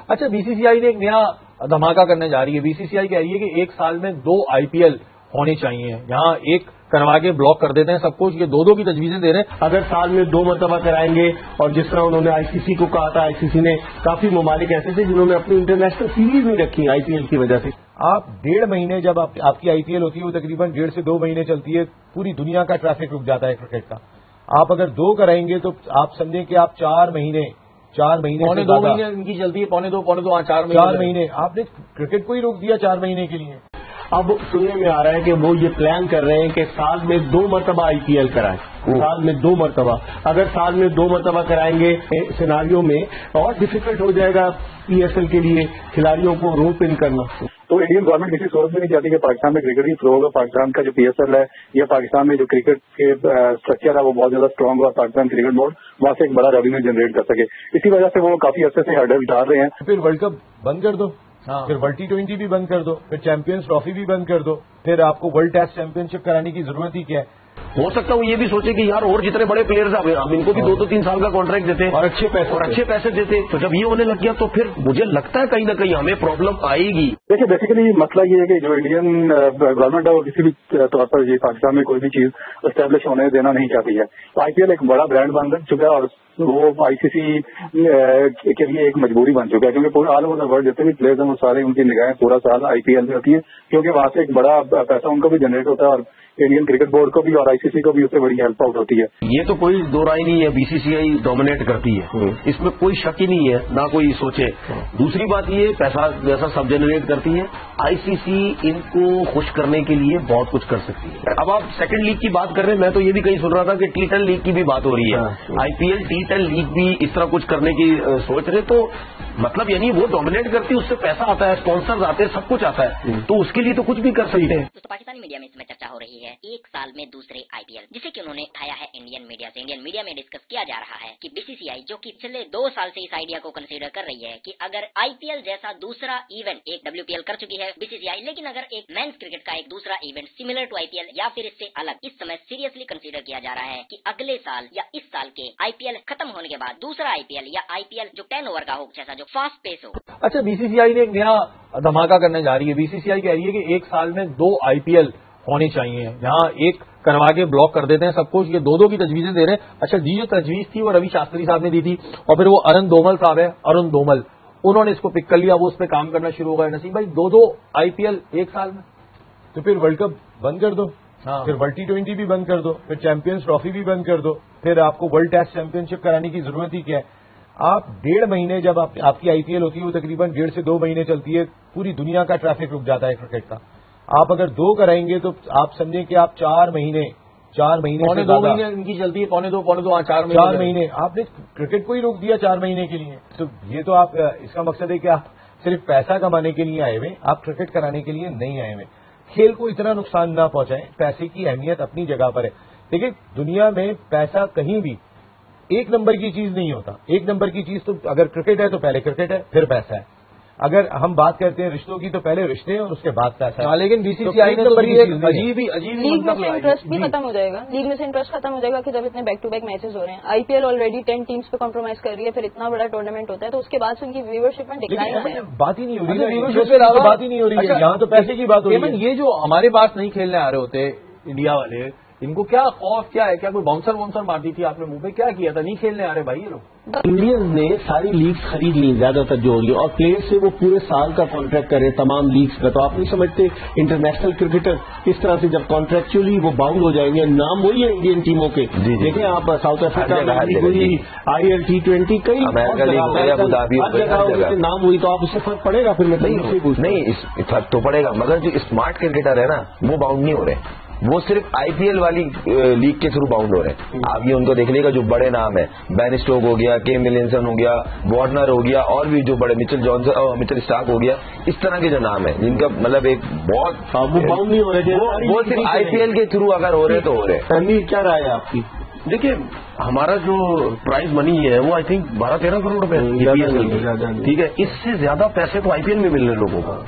اچھا BCCI نے ایک نیا دھماکہ کرنے جا رہی ہے. BCCI کہہ رہی ہے کہ ایک سال میں 2 IPL ہونے چاہیے. یہاں ایک کروا کے بلاک کر دیتے ہیں سب کچھ, یہ 2 کی تجویزیں دے رہے ہیں. اگر سال میں 2 مرتبہ کرائیں گے, اور جس طرح انہوں نے ICC کو کہا تھا, ICC نے کافی ممالک ایسے تھے جنہوں نے اپنی انٹرنیشنل سیریز نہیں رکھی IPL کی وجہ سے. آپ 1.5 مہینے جب آپ کی IPL ہوتی ہے وہ تقریباً 1.5 سے 2 مہینے چلتی ہے. پوری دنیا کا ٹریفک رک جاتا ہے کرکٹ کا. آپ اگر 2 کرائیں گے تو آپ سمجھیں کہ آپ 4 مہینے پونے 2 مہینے ان کی چلتی ہے, پونے دو 4 مہینے آپ نے کرکٹ کو ہی روک دیا 4 مہینے کے لیے. اب سننے میں آ رہا ہے کہ وہ یہ پلان کر رہے ہیں کہ سال میں 2 مرتبہ IPL کرائیں. سال میں 2 مرتبہ. اگر سال میں 2 مرتبہ کرائیں گے سیناریوں میں اور ڈیفیکلٹ ہو جائے گا PSL کے لیے کھلاڑیوں کو روپ ان کرنا. تو انڈین گورنمنٹ کسی صورت میں نہیں چاہتی کہ پاکستان میں کرکٹ ہی فلو ہوگا. پاکستان کا جو PSL ہے یا پاکستان میں جو کرکٹ کے اسٹرکچر ہے وہ بہت زیادہ اسٹرانگ ہوا. پاکستان کرکٹ بورڈ وہاں سے ایک بڑا ریونیو جنریٹ کر سکے. اسی وجہ سے وہ کافی عرصے سے ہرڈل ڈال رہے ہیں. پھر ورلڈ کپ بند کر دو, پھر ورلڈ T20 بھی بند کر دو, پھر چیمپئنز ٹرافی بھی بند کر دو. پھر آپ کو ورلڈ ٹیسٹ چیمپئن شپ کرانے کی ضرورت ہی کیا ہے؟ ہو سکتا ہے وہ یہ بھی سوچے کہ یار اور جتنے بڑے پلیئرز ہیں ہم ان کو بھی 2-3 سال کا کانٹریکٹ دیتے اور اچھے پیسے دیتے. تو جب یہ ہونے لگ گیا تو پھر مجھے لگتا ہے کہیں نہ کہیں ہمیں پرابلم آئے گی. دیکھیے بیسیکلی مسئلہ یہ ہے کہ جو انڈین گورنمنٹ ہے وہ کسی بھی طور پر یہ پاکستان میں کوئی بھی چیز اسٹیبلش ہونے دینا نہیں چاہتی ہے. IPL ایک بڑا برانڈ بن چکا ہے اور وہ ICC کے لیے ایک مجبوری بن چکا ہے, کیونکہ پورے آل اوور دا ورلڈ جتنے بھی پلیئرز ہیں وہ سارے ان کی نگاہیں پورا سال IPL میں ہوتی ہیں, کیونکہ وہاں سے ایک بڑا پیسہ ان کو بھی جنریٹ ہوتا ہے اور انڈین کرکٹ بورڈ کو بھی اور ICC کو بھی اس سے بڑی ہیلپ آؤٹ ہوتی ہے. یہ تو کوئی دو رائے نہیں ہے, BCCI ڈومینیٹ کرتی ہے, اس میں کوئی شک ہی نہیں ہے, نہ کوئی سوچے. دوسری بات یہ پیسہ جیسا سب جنریٹ کرتی ہے, ICC ان کو خوش کرنے کے لیے بہت کچھ کر سکتی ہے. اب آپ سیکنڈ لیگ کی بات کر رہے ہیں, میں تو یہ بھی کہیں سن رہا تھا کہ T10 لیگ کی بھی بات ہو رہی ہے. IPL T10 لیگ بھی اس طرح کچھ کرنے کی سوچ رہے, تو مطلب یعنی وہ ڈومینیٹ کرتی ہے, اس سے پیسہ آتا ہے, اسپانسرز آتے ہیں, سب کچھ آتا ہے, تو اس کے لیے تو کچھ بھی کر سکتے ہیں. دوستو پاکستانی میڈیا میں اس میں چرچا ہو رہی ہے ایک سال میں دوسرے IPL, جسے کہ انہوں نے اٹھایا ہے انڈین میڈیا سے. انڈین میڈیا میں ڈسکس کیا جا رہا ہے کہ BCCI جو کہ پچھلے 2 سال سے اس آئیڈیا کو کنسیڈر کر رہی ہے کہ اگر IPL جیسا دوسرا ایونٹ, ایک WPL کر چکی ہے BCCI, لیکن اگر ایک مینس کرکٹ کا ایک دوسرا ایونٹ سملر ٹو IPL یا پھر اس سے الگ, اس سمے سیریسلی کنسیڈر کیا جا رہا ہے کہ اگلے سال یا اس سال کے IPL ختم ہونے کے بعد دوسرا IPL یا IPL جو 10 اوور کا ہو, جیسا جو فاسٹ پیس ہو. اچھا BCCI نے ایک نیا دھماکہ کرنے جا رہی ہے. BCCI کہہ رہی ہے کہ ایک سال میں 2 IPL ہونے چاہیے. یہاں ایک کروا کے بلاک کر دیتے ہیں سب کچھ, یہ 2 کی تجویزیں دے رہے ہیں. اچھا جی, جو تجویز تھی وہ روی شاستری صاحب نے دی تھی, اور پھر وہ ارن دومل صاحب ہے, ارن دومل, انہوں نے اس کو پک کر لیا, وہ اس پہ کام کرنا شروع ہو گیا. نسیم بھائی 2 IPL ایک سال میں, تو پھر ورلڈ کپ بند کر دو, پھر ورلڈ T20 بھی بند کر دو, پھر چیمپئنز ٹرافی بھی بند کر دو, پھر آپ کو ورلڈ ٹیسٹ چیمپئن شپ کرانے کی ضرورت ہی کیا ہے؟ آپ 1.5 مہینے جب آپ کی IPL ہوتی ہے وہ تقریباً 1.5 سے 2 مہینے چلتی ہے. پوری دنیا کا ٹریفک رک جاتا ہے کرکٹ کا. آپ اگر 2 کرائیں گے تو آپ سمجھیں کہ آپ 4 مہینے پونے 2 مہینے ان کی چلتی ہے, پونے دو 4 مہینے آپ نے کرکٹ کو ہی روک دیا 4 مہینے کے لیے. تو یہ تو آپ, اس کا مقصد ہے کہ آپ صرف پیسہ کمانے کے لیے آئے ہوئے, آپ کرکٹ کرانے کے لیے نہیں آئے ہوئے. کھیل کو اتنا نقصان نہ پہنچائیں. پیسے کی اہمیت اپنی جگہ پر ہے. دیکھیں دنیا میں پیسہ کہیں بھی 1 نمبر کی چیز نہیں ہوتا. 1 نمبر کی چیز تو اگر کرکٹ ہے تو پہلے کرکٹ ہے, پھر پیسہ ہے. اگر ہم بات کرتے ہیں رشتوں کی تو پہلے رشتے ہیں اور اس کے بعد پیسہ ہے. لیکن BCCI نے عجیب لیگ میں سے انٹرسٹ بھی ختم ہو جائے گا. لیگ میں سے انٹرسٹ ختم ہو جائے گا کہ جب اتنے بیک ٹو بیک میچز ہو رہے ہیں. IPL آلریڈی 10 ٹیمز پہ کمپرومائز کر رہی ہے, پھر اتنا بڑا ٹورنامنٹ ہوتا ہے تو اس کے بعد سے ان کی ویورشپ میں ڈکلائن ہے. بات ہی نہیں ہو رہی, بات ہی نہیں ہو رہی ہے, یہاں تو پیسے کی بات ہو رہی ہے. یہ جو ہمارے پاس نہیں کھیلنے آ رہے ہوتے انڈیا والے, ان کو کیا خوف کیا ہے؟ کیا کوئی باؤنسر مارتی تھی آپ نے منہ پہ؟ کیا کیا تھا؟ نہیں کھیلنے آ رہے بھائی یہ لوگ. انڈینز نے ساری لیگز خرید لی زیادہ تر جو ہوگی, اور پلیئر سے وہ پورے سال کا کانٹریکٹ کرے تمام لیگز کا. تو آپ نہیں سمجھتے انٹرنیشنل کرکٹر اس طرح سے جب کانٹریکچولی وہ باؤنڈ ہو جائیں گے, نام وہی ہے انڈین ٹیموں کے. دیکھیں آپ ساؤتھ افریقہ IL T20 کئی نام ہوئی, تو آپ اس سے فرق پڑے گا. پھر نہیں فرق تو پڑے گا, مگر جو اسمارٹ کرکٹر ہے نا وہ باؤنڈ نہیں ہو رہے, وہ صرف IPL والی لیگ کے تھرو باؤنڈ ہو رہے ہیں. آپ یہ ان کو دیکھ لے گا جو بڑے نام ہیں, بین اسٹوک ہو گیا, کے ملنسن ہو گیا, وارنر ہو گیا, اور بھی جو بڑے مچل اسٹارک ہو گیا, اس طرح کے جو نام ہیں جن کا مطلب ایک بہت باؤنڈ نہیں ہو رہے, وہ صرف IPL کے تھرو اگر ہو رہے تو ہو رہے. کیا رائے ہے آپ کی؟ دیکھیے ہمارا جو پرائز منی ہے وہ آئی تھنک 12-13 کروڑ روپے, ٹھیک ہے, اس سے زیادہ پیسے تو IPL میں مل رہے لوگوں کو.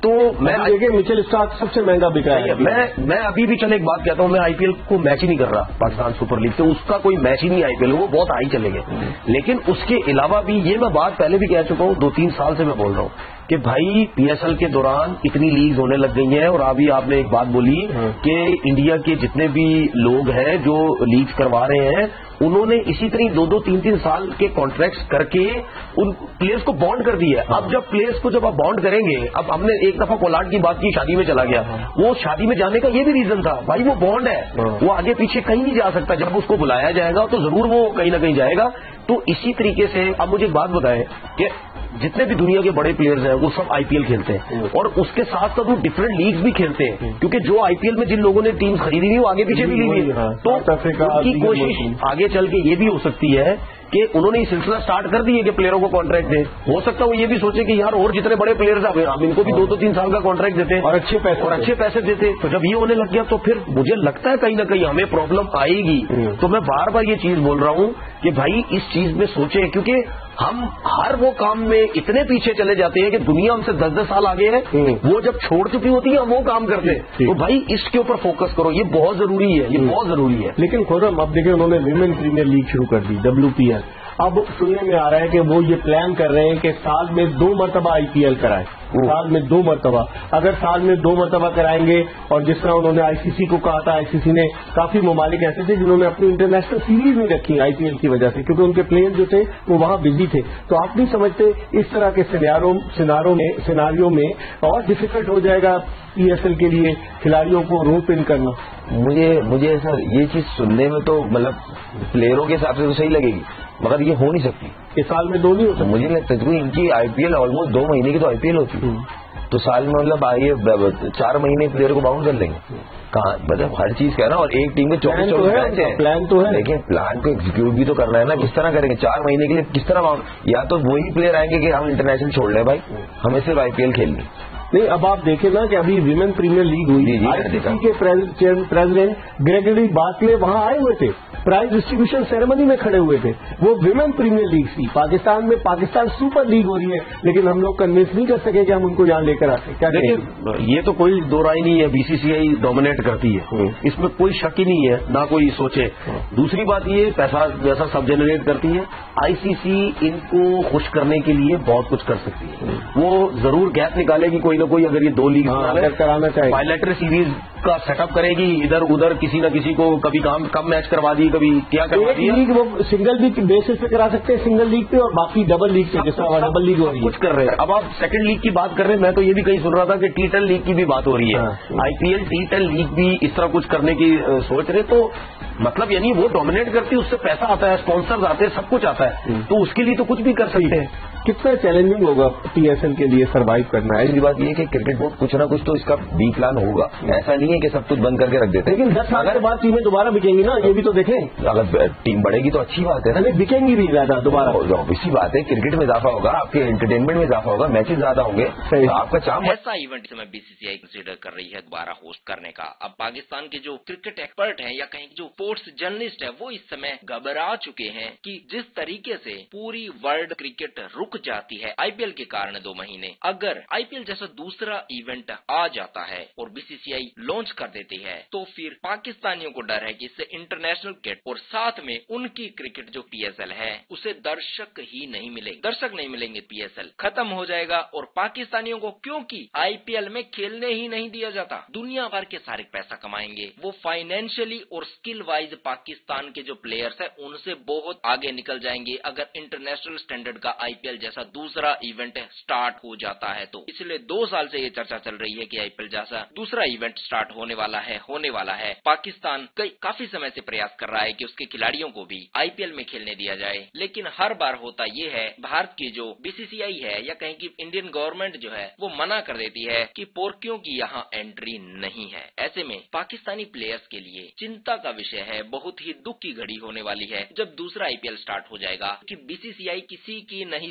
تو میں دیکھیں مچل اسٹارک سب سے مہنگا بکا ہے. میں ابھی بھی چلے ایک بات کہتا ہوں, میں آئی پی ایل کو میچ ہی نہیں کر رہا پاکستان سپر لیگ سے, اس کا کوئی میچ ہی نہیں آئی پی ایل, وہ بہت ہائی چلے گئے. لیکن اس کے علاوہ بھی یہ میں بات پہلے بھی کہہ چکا ہوں, 2-3 سال سے میں بول رہا ہوں کہ بھائی پی ایس ایل کے دوران اتنی لیگز ہونے لگ گئی ہیں, اور ابھی آپ نے ایک بات بولی کہ انڈیا کے جتنے بھی لوگ ہیں جو لیگز کروا رہے ہیں انہوں نے اسی طرح 2-3 سال کے کانٹریکٹس کر کے ان پلیئرز کو بانڈ کر دیا ہے. اب جب پلیئرز کو جب آپ بانڈ کریں گے, اب ہم نے ایک دفعہ پولارڈ کی بات کی, شادی میں چلا گیا, وہ شادی میں جانے کا یہ بھی ریزن تھا بھائی وہ بانڈ ہے, وہ آگے پیچھے کہیں نہیں جا سکتا, جب اس کو بلایا جائے گا تو ضرور وہ کہیں نہ کہیں جائے گا. تو اسی طریقے سے اب مجھے ایک بات بتائیں کہ جتنے بھی دنیا کے بڑے پلیئرز ہیں وہ سب آئی پی ایل کھیلتے ہیں, اور اس کے ساتھ ساتھ وہ ڈفرینٹ لیگز بھی کھیلتے ہیں, کیونکہ جو آئی پی ایل میں جن لوگوں نے ٹیم خریدی نہیں وہ آگے پیچھے بھی لی ہوئی ہے. تو ان کی کوشش آگے چل کے یہ بھی ہو سکتی ہے کہ انہوں نے یہ سلسلہ سٹارٹ کر دی ہے کہ پلیئروں کو کانٹریکٹ دیں. ہو سکتا ہے وہ یہ بھی سوچے کہ یار اور جتنے بڑے پلیئرز ہیں ہم ان کو بھی 2-3 سال کا کانٹریکٹ دیتے ہیں اور اچھے پیسے دیتے. تو جب یہ ہونے لگ گیا تو پھر مجھے لگتا ہے کہیں نہ کہیں ہمیں پرابلم آئے گی. تو میں بار بار یہ چیز بول رہا ہوں کہ بھائی اس چیز میں سوچیں, کیونکہ ہم ہر وہ کام میں اتنے پیچھے چلے جاتے ہیں کہ دنیا ہم سے 10-10 سال آگے ہے, وہ جب چھوڑ چکی ہوتی ہے ہم وہ کام کرتے ہیں. تو بھائی اس کے اوپر فوکس کرو, یہ بہت ضروری ہے, یہ بہت ضروری ہے. لیکن خورم اب دیکھیں انہوں نے ویمن پریمیئر لیگ شروع کر دی WPL. اب سننے میں آ رہا ہے کہ وہ یہ پلان کر رہے ہیں کہ سال میں 2 مرتبہ آئی پی ایل کرائیں, سال میں 2 مرتبہ. اگر سال میں 2 مرتبہ کرائیں گے, اور جس طرح انہوں نے آئی سی سی کو کہا تھا, آئی سی سی نے کافی ممالک ایسے تھے جنہوں نے اپنی انٹرنیشنل سیریز نہیں رکھی آئی پی ایل کی وجہ سے, کیونکہ ان کے پلیئر جو تھے وہ وہاں بزی تھے. تو آپ نہیں سمجھتے اس طرح کے سیناریوں میں اور ڈیفیکلٹ ہو جائے گا پی ایس ایل کے لیے کھلاڑیوں کو روپ ان کرنا؟ مجھے سر یہ چیز سننے میں تو مطلب پلیئروں کے حساب سے تو صحیح لگے گی, مگر یہ ہو نہیں سکتی کہ سال میں 2 نہیں ہوتا. مجھے لگتا ہے ان کی آئی پی ایل آلموسٹ 2 مہینے کی تو آئی پی ایل ہوتی ہے, تو سال میں مطلب آئیے 4 مہینے پلیئر کو باؤنڈ کر لیں گے کہاں, مطلب ہر چیز کا نا. اور ایک ٹیم میں 24 میچ ہے, پلان تو ہے, لیکن پلان کو ایگزیکیوٹ بھی تو کرنا ہے نا. کس طرح کریں گے 4 مہینے کے لیے, کس طرح باؤنڈ, یا تو وہی پلیئر آئیں گے کہ ہم انٹرنیشنل چھوڑ لیں بھائی, ہمیں صرف آئی پی ایل کھیلنی. نہیں, اب آپ دیکھیں نا کہ ابھی ویمن پریمیئر لیگ ہوئی, آئی سی سی کے پریزیڈنٹ گریگری بارکلے وہاں آئے ہوئے تھے, پرائز ڈسٹریبیوشن سیریمنی میں کھڑے ہوئے تھے. وہ ویمن پریمیئر لیگ تھی, پاکستان میں پاکستان سپر لیگ ہو رہی ہے, لیکن ہم لوگ کنوینس نہیں کر سکے کہ ہم ان کو یہاں لے کر آتے. کیا دیکھیں یہ تو کوئی دو رائے نہیں ہے, بی سی سی آئی ڈومینیٹ کرتی ہے, اس میں کوئی شک ہی نہیں ہے, نہ کوئی سوچے. دوسری بات یہ پیسہ ویسا سب جنریٹ کرتی ہے. آئی سی سی ان کو خوش کرنے کے لیے بہت کچھ کر سکتی ہے, وہ ضرور گیپ نکالے گی کوئی نہ کوئی. اگر یہ 2 لیگ کرانا چاہیے, بائیلیٹرل سیریز کا سیٹ اپ کرے گی, ادھر ادھر کسی نہ کسی کو کبھی کم میچ کروا دی, کبھی کیا کروا دیا. لیگ وہ سنگل لیگ بیسس پہ کرا سکتے ہیں, سنگل لیگ پہ, اور باقی ڈبل لیگ پہ, جس طرح ڈبل لیگ ہو رہی ہے کچھ کر رہے ہیں. اب آپ سیکنڈ لیگ کی بات کر رہے ہیں, میں تو یہ بھی کہیں سن رہا تھا کہ T10 لیگ کی بھی بات ہو رہی ہے. آئی پی ایل T10 لیگ بھی اس طرح کچھ کرنے کی سوچ رہے. تو مطلب یعنی وہ ڈومینیٹ کرتی ہے, اس سے پیسہ آتا ہے, اسپانسرز آتے ہیں, سب کچھ آتا ہے, تو اس کے لیے تو کچھ بھی کر سکتے ہیں. کتنا چیلنجنگ ہوگا پی ایس ایل کے لیے سروائیو کرنا ہے. ایسی بات یہ ہے کہ کرکٹ بورڈ کچھ نہ کچھ تو اس کا بی پلان ہوگا, ایسا نہیں ہے کہ سب کچھ بند کر کے رکھ دیتے. لیکن 10 سال کے بعد ٹیمیں دوبارہ بکیں گی نا, یہ بھی تو دیکھیں. اگر ٹیم بڑھے گی تو اچھی بات ہے نا, بکیں گی بھی زیادہ دوبارہ. اسی بات ہے, کرکٹ میں اضافہ ہوگا, آپ کے انٹرٹینمنٹ میں اضافہ ہوگا, میچز زیادہ ہوں گے, آپ کا چام. ایسا ایونٹ میں B C C I consider کر رہی ہے دوبارہ ہوسٹ کرنے کا. اب پاکستان کے جو کرکٹ ایکسپرٹ ہیں یا کہیں جو اسپورٹس جرنلسٹ ہیں وہ اس سمے گھبرا چکے ہیں کہ جس طریقے سے پوری ورلڈ کرکٹ رک جاتی ہے آئی پی ایل کے کارن 2 مہینے, اگر آئی پی ایل جیسا دوسرا ایونٹ آ جاتا ہے اور B C C I launch کر دیتی ہے تو پھر پاکستانیوں کو ڈر ہے کہ اس سے انٹرنیشنل کرکٹ اور ساتھ میں ان کی کرکٹ جو پی ایس ایل ہے اسے درشک نہیں ملیں گے. پی ایس ایل ختم ہو جائے گا, اور پاکستانیوں کو کیونکہ آئی پی ایل میں کھیلنے ہی نہیں دیا جاتا, دنیا بھر کے سارے پیسہ کمائیں گے, وہ فائنینشلی اور اسکل وائز پاکستان کے جو پلیئرز ہیں ان سے بہت آگے نکل جائیں گے اگر انٹرنیشنل سٹینڈرڈ کا آئی پی ایل جیسا دوسرا ایونٹ سٹارٹ ہو جاتا ہے. تو اس لیے 2 سال سے یہ چرچا چل رہی ہے کہ آئی پی ایل جیسا دوسرا ایونٹ سٹارٹ ہونے والا ہے. پاکستان کافی سمے سے پریاس کر رہا ہے کہ اس کے کھلاڑیوں کو بھی آئی پی ایل میں کھیلنے دیا جائے, لیکن ہر بار ہوتا یہ ہے بھارت کی جو بی سی سی آئی ہے یا کہیں کی انڈین گورنمنٹ جو ہے وہ منع کر دیتی ہے کہ پورکیوں کی یہاں انٹری نہیں ہے. ایسے میں پاکستانی پلیئرز کے لیے چنتا کا وشے ہے, بہت ہی دکھ کی گھڑی ہونے والی ہے جب دوسرا آئی پی ایل سٹارٹ ہو جائے گا کہ بی سی سی آئی کسی کی نہیں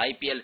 IPL